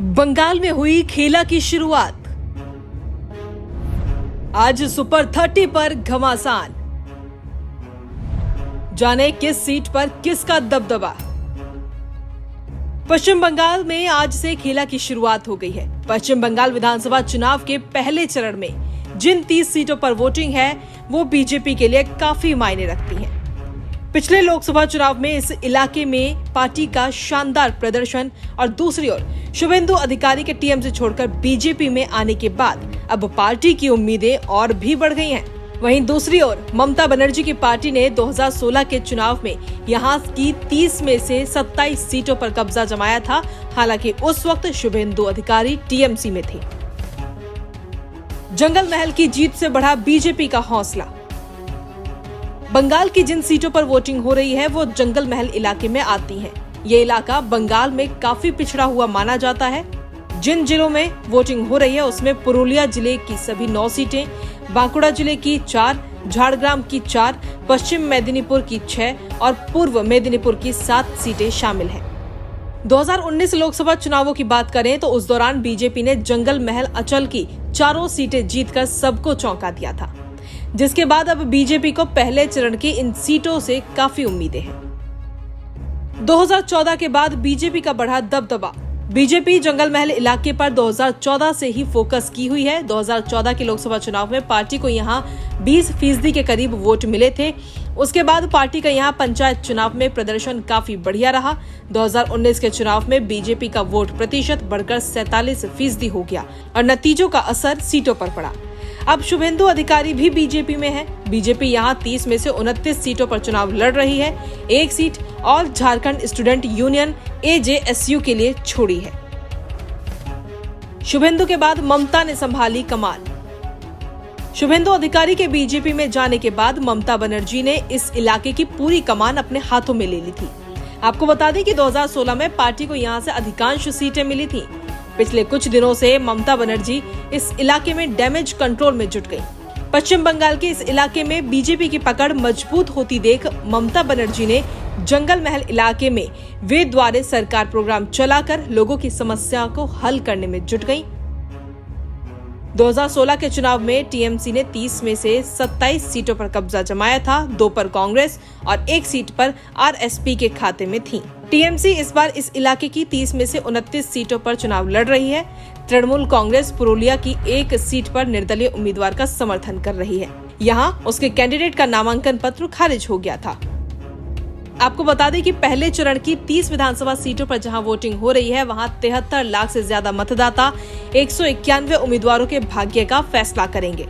बंगाल में हुई खेला की शुरुआत। आज सुपर 30 पर घमासान। जाने किस सीट पर किसका दबदबा। पश्चिम बंगाल में आज से खेला की शुरुआत हो गई है। पश्चिम बंगाल विधानसभा चुनाव के पहले चरण में जिन 30 सीटों पर वोटिंग है वो बीजेपी के लिए काफी मायने रखती है। पिछले लोकसभा चुनाव में इस इलाके में पार्टी का शानदार प्रदर्शन और दूसरी ओर शुभेंदु अधिकारी के टीएमसी छोड़कर बीजेपी में आने के बाद अब पार्टी की उम्मीदें और भी बढ़ गई हैं। वहीं दूसरी ओर ममता बनर्जी की पार्टी ने 2016 के चुनाव में यहां की 30 में से 27 सीटों पर कब्जा जमाया था। हालांकि उस वक्त शुभेंदु अधिकारी टीएमसी में थे। जंगल महल की जीत से बढ़ा बीजेपी का हौसला। बंगाल की जिन सीटों पर वोटिंग हो रही है वो जंगल महल इलाके में आती हैं। ये इलाका बंगाल में काफी पिछड़ा हुआ माना जाता है। जिन जिलों में वोटिंग हो रही है उसमें पुरुलिया जिले की सभी 9 सीटें, बांकुड़ा जिले की 4, झारग्राम की 4, पश्चिम मेदिनीपुर की 6 और पूर्व मेदिनीपुर की 7 सीटें शामिल हैं। 2019 लोकसभा चुनावों की बात करें तो उस दौरान बीजेपी ने जंगल महल अंचल की 4 सीटें जीतकर सबको चौंका दिया था, जिसके बाद अब बीजेपी को पहले चरण की इन सीटों से काफी उम्मीदें हैं। 2014 के बाद बीजेपी का बढ़ा दबदबा। बीजेपी जंगल महल इलाके पर 2014 से ही फोकस की हुई है। 2014 के लोकसभा चुनाव में पार्टी को यहां 20% के करीब वोट मिले थे। उसके बाद पार्टी का यहां पंचायत चुनाव में प्रदर्शन काफी बढ़िया रहा। 2019 के चुनाव में बीजेपी का वोट प्रतिशत बढ़कर 47% हो गया और नतीजों का असर सीटों पर पड़ा। अब शुभेंदु अधिकारी भी बीजेपी में है। बीजेपी यहां 30 में से 29 सीटों पर चुनाव लड़ रही है। एक सीट और झारखंड स्टूडेंट यूनियन AJSU के लिए छोड़ी है। शुभेंदु के बाद ममता ने संभाली कमान। शुभेंदु अधिकारी के बीजेपी में जाने के बाद ममता बनर्जी ने इस इलाके की पूरी कमान अपने हाथों में ले ली थी। आपको बता दें कि 2016 में पार्टी को यहां से अधिकांश सीटें मिली थी। पिछले कुछ दिनों से ममता बनर्जी इस इलाके में डैमेज कंट्रोल में जुट गई। पश्चिम बंगाल के इस इलाके में बीजेपी की पकड़ मजबूत होती देख ममता बनर्जी ने जंगल महल इलाके में वे द्वारे सरकार प्रोग्राम चलाकर लोगों की समस्या को हल करने में जुट गई। 2016 के चुनाव में टीएमसी ने 30 में से 27 सीटों पर कब्जा जमाया था। 2 पर कांग्रेस और 1 सीट पर आरएसपी के खाते में थी। टीएमसी इस बार इस इलाके की 30 में से 29 सीटों पर चुनाव लड़ रही है। तृणमूल कांग्रेस पुरुलिया की 1 सीट पर निर्दलीय उम्मीदवार का समर्थन कर रही है। यहाँ उसके कैंडिडेट का नामांकन पत्र खारिज हो गया था। आपको बता दें कि पहले चरण की 30 विधानसभा सीटों पर जहां वोटिंग हो रही है वहां 73 लाख से ज्यादा मतदाता 191 उम्मीदवारों के भाग्य का फैसला करेंगे।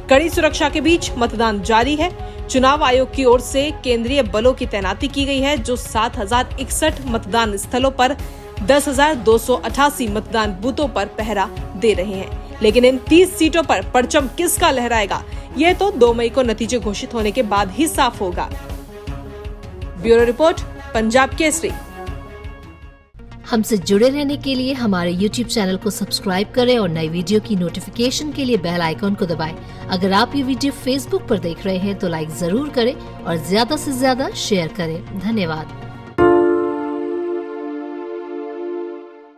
कड़ी सुरक्षा के बीच मतदान जारी है। चुनाव आयोग की ओर से केंद्रीय बलों की तैनाती की गई है जो 7061 मतदान स्थलों पर 10,288 मतदान बूथों पर पहरा दे रहे हैं। लेकिन इन 30 सीटों पर परचम किसका लहराएगा ये तो 2 मई को नतीजे घोषित होने के बाद ही साफ होगा। Bureau report, Punjab Kesari. हमसे जुड़े रहने के लिए हमारे YouTube चैनल को सब्सक्राइब करें और नई वीडियो की नोटिफिकेशन के लिए बेल आइकॉन को दबाएं। अगर आप ये वीडियो Facebook पर देख रहे हैं तो लाइक जरूर करें और ज्यादा से ज्यादा शेयर करें। धन्यवाद।